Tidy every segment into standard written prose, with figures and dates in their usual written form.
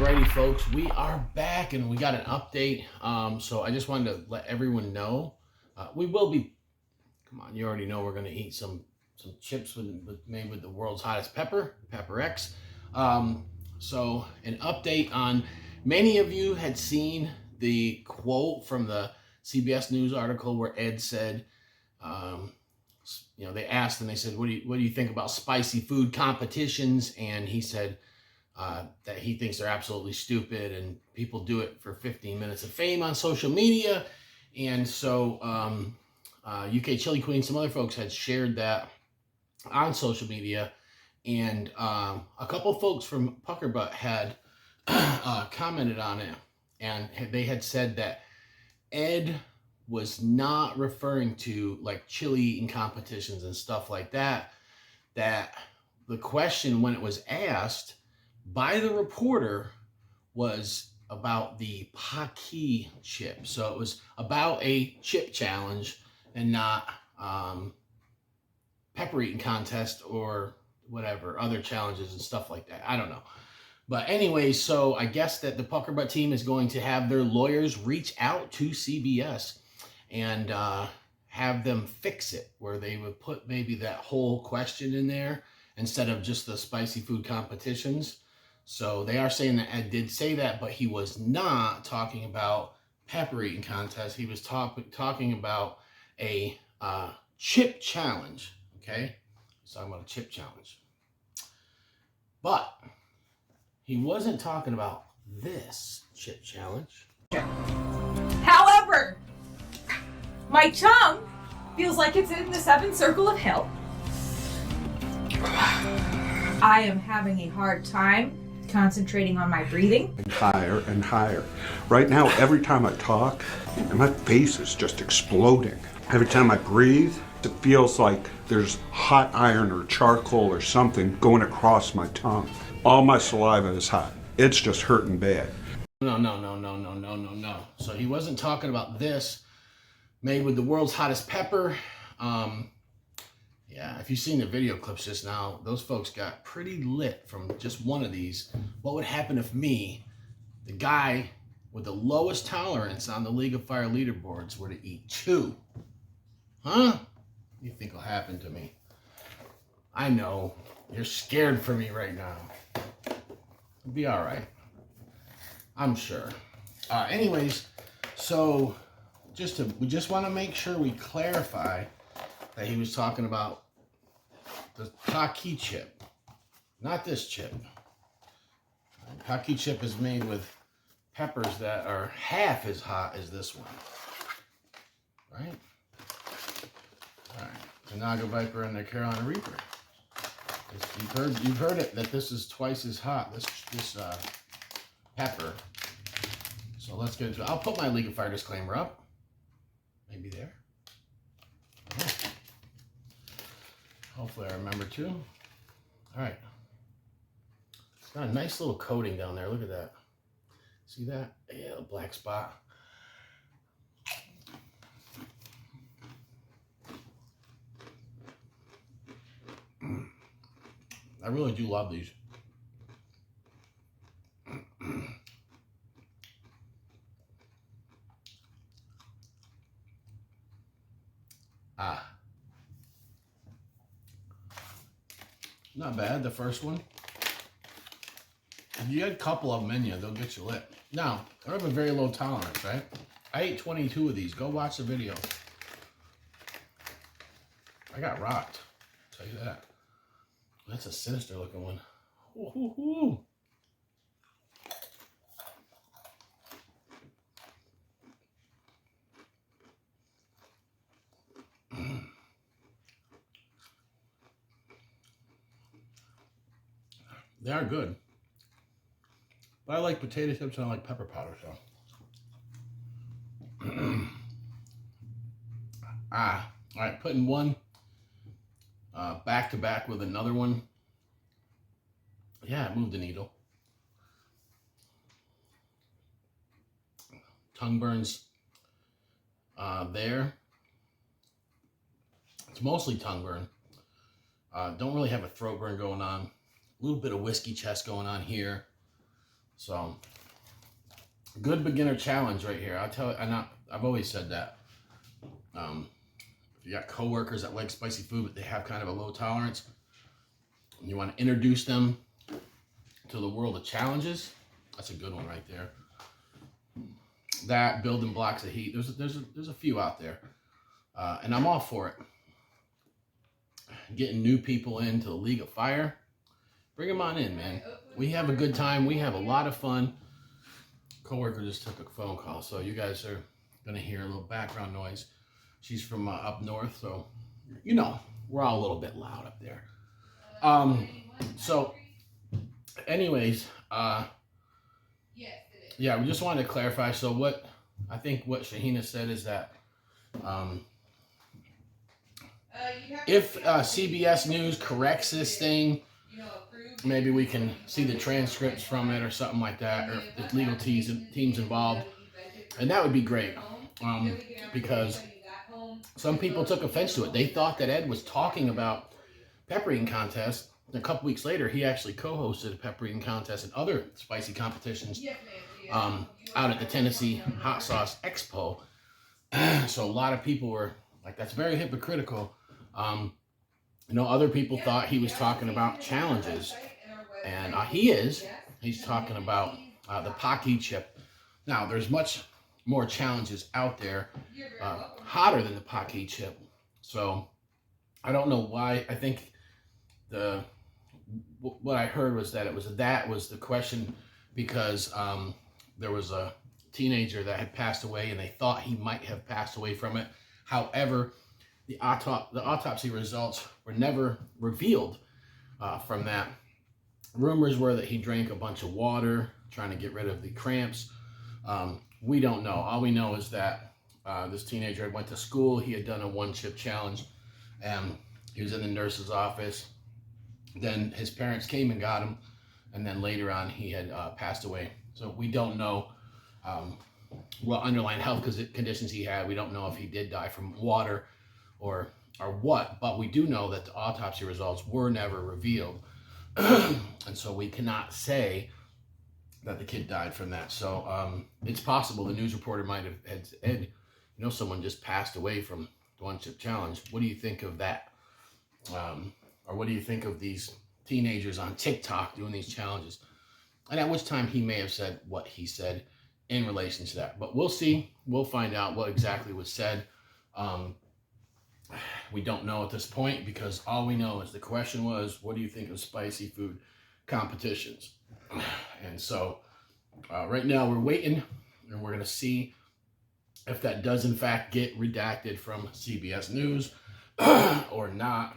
Alrighty, folks, we are back and we got an update. So I just wanted to let everyone know we will be. Come on, you already know we're going to eat some chips made with the world's hottest pepper, Pepper X. So an update on many of you had seen the quote from the CBS News article where Ed said, they asked and they said, what do you think about spicy food competitions? And he said that he thinks they're absolutely stupid and people do it for 15 minutes of fame on social media. And so UK Chili Queen, some other folks had shared that on social media, and a couple folks from Puckerbutt had commented on it, and they had said that Ed was not referring to like chili eating competitions and stuff like that. That the question, when it was asked by the reporter, was about the Pocky chip. So it was about a chip challenge and not pepper eating contest or whatever, other challenges and stuff like that. I don't know. But anyway, so I guess that the Puckerbutt team is going to have their lawyers reach out to CBS and have them fix it, where they would put maybe that whole question in there instead of just the spicy food competitions. So they are saying that Ed did say that, but he was not talking about pepper eating contest. He was talking about a chip challenge. Okay, he's talking about a chip challenge, but he wasn't talking about this chip challenge. However, my tongue feels like it's in the seventh circle of hell. I am having a hard time concentrating on my breathing. And higher and higher. Right now, every time I talk, my face is just exploding. Every time I breathe, it feels like there's hot iron or charcoal or something going across my tongue. All my saliva is hot. It's just hurting bad. No. So he wasn't talking about this, made with the world's hottest pepper. Yeah, if you've seen the video clips just now, those folks got pretty lit from just one of these. What would happen if me, the guy with the lowest tolerance on the League of Fire leaderboards, were to eat 2? Huh? What do you think will happen to me? I know, you're scared for me right now. It'll be all right, I'm sure. Anyways, so we just want to make sure we clarify that he was talking about the Pocky chip, not this chip. Pocky chip is made with peppers that are half as hot as this one, right? All right, the Naga Viper and the Carolina Reaper. You've heard it that this is twice as hot. This pepper. So let's get into it. I'll put my League of Fire disclaimer up. Maybe there. Oh. Hopefully I remember to. All right. It's got a nice little coating down there. Look at that. See that? Yeah, a black spot. I really do love these. Not bad, the first one. If you had a couple of them in you, they'll get you lit. Now, I have a very low tolerance, right? I ate 22 of these. Go watch the video. I got rocked. I'll tell you that. That's a sinister looking one. Ooh. They are good. But I like potato chips and I like pepper powder, so. All right, putting one back to back with another one. Yeah, it moved the needle. Tongue burns there. It's mostly tongue burn. Don't really have a throat burn going on. A little bit of whiskey chest going on here. So, good beginner challenge right here. I've always said that. If you got coworkers that like spicy food, but they have kind of a low tolerance, and you want to introduce them to the world of challenges, that's a good one right there. That, building blocks of heat. There's a few out there, and I'm all for it. Getting new people into the League of Fire, bring them on in, man. We have a good time. We have a lot of fun. Coworker just took a phone call, so you guys are gonna hear a little background noise. She's from up north, so you know we're all a little bit loud up there. So, anyways, yeah, we just wanted to clarify. So what Shahina said is that if CBS News corrects this thing, maybe we can see the transcripts from it or something like that, or if the legal teams involved, and that would be great, because some people took offense to it. They thought that Ed was talking about pepper eating contest. And a couple weeks later, he actually co-hosted a pepper eating contest and other spicy competitions out at the Tennessee Hot Sauce Expo. So a lot of people were like, that's very hypocritical. Other people thought he was talking about challenges, and he's talking about the Pocky chip. Now, there's much more challenges out there, hotter than the Pocky chip. So I don't know why. I think what I heard was that was the question, because there was a teenager that had passed away, and they thought he might have passed away from it. However, the autopsy results were never revealed from that. Rumors were that he drank a bunch of water trying to get rid of the cramps. We don't know. All we know is that this teenager went to school. He had done a one-chip challenge, and he was in the nurse's office. Then his parents came and got him, and then later on he had passed away. So we don't know what underlying health conditions he had. We don't know if he did die from water or what, but we do know that the autopsy results were never revealed. And so we cannot say that the kid died from that. So it's possible the news reporter might have said, someone just passed away from the one-chip challenge. What do you think of that? Or what do you think of these teenagers on TikTok doing these challenges? And at which time he may have said what he said in relation to that. But we'll see. We'll find out what exactly was said. We don't know at this point, because all we know is the question was, what do you think of spicy food competitions? And so right now we're waiting, and we're going to see if that does in fact get redacted from CBS News or not.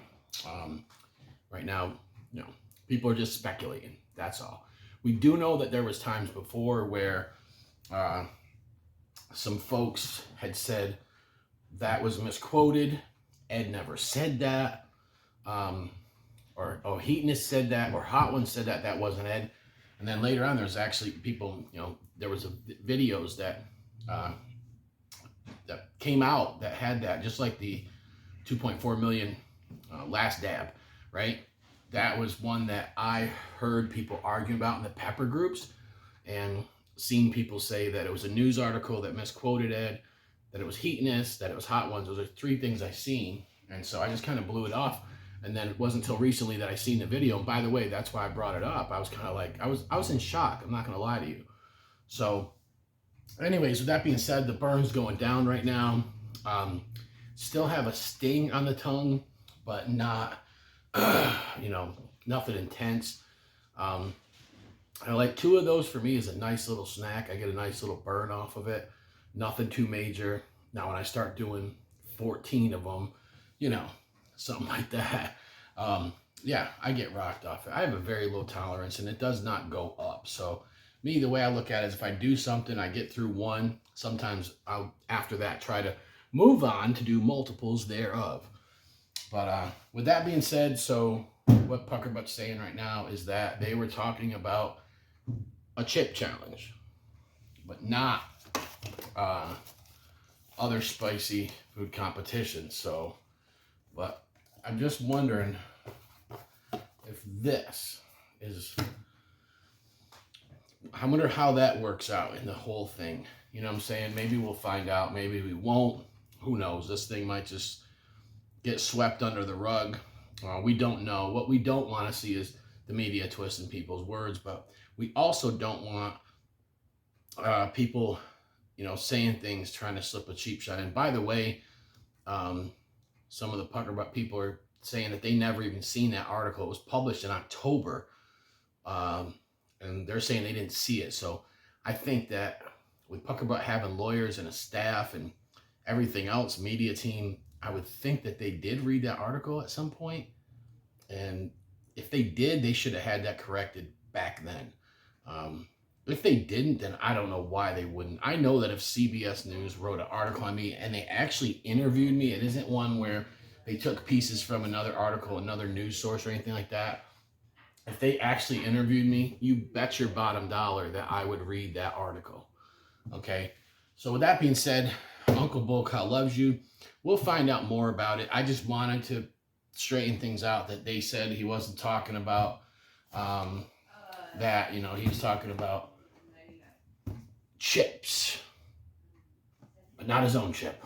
Right now, people are just speculating. That's all. We do know that there was times before where some folks had said that was misquoted. Ed never said that. Or Heatonist said that, or Hot One said that. That wasn't Ed. And then later on, there's actually people, there was videos that came out that had that, just like the 2.4 million last dab, right? That was one that I heard people arguing about in the pepper groups, and seen people say that it was a news article that misquoted Ed, that it was Heatonist, that it was Hot Ones. Those are three things I seen. And so I just kind of blew it off. And then it wasn't until recently that I seen the video. And by the way, that's why I brought it up. I was kind of like, I was in shock. I'm not going to lie to you. So anyways, with that being said, the burn's going down right now. Still have a sting on the tongue, but not, nothing intense. I like 2 of those. For me is a nice little snack. I get a nice little burn off of it. Nothing too major. Now, when I start doing 14 of them, something like that, yeah, I get rocked off it. I have a very low tolerance, and it does not go up. So me, the way I look at it is, if I do something, I get through one, sometimes I'll, after that, try to move on to do multiples thereof. But with that being said, so what Puckerbutt's saying right now is that they were talking about a chip challenge, but not other spicy food competitions. So, but I'm just wondering if this is I wonder how that works out in the whole thing. You know what I'm saying? Maybe we'll find out. Maybe we won't. Who knows? This thing might just get swept under the rug. We don't know. What we don't want to see is the media twisting people's words, but we also don't want people, saying things trying to slip a cheap shot. And by the way, some of the Pucker Butt people are saying that they never even seen that article. It was published in October, and they're saying they didn't see it. So I think that with Pucker Butt having lawyers and a staff and everything else, media team, I would think that they did read that article at some point. And if they did, they should have had that corrected back then. If they didn't, then I don't know why they wouldn't. I know that if CBS News wrote an article on me and they actually interviewed me, it isn't one where they took pieces from another article, another news source or anything like that. If they actually interviewed me, you bet your bottom dollar that I would read that article. Okay? So with that being said, Uncle Bullcut loves you. We'll find out more about it. I just wanted to straighten things out that they said he wasn't talking about that. He was talking about chips, but not his own chip.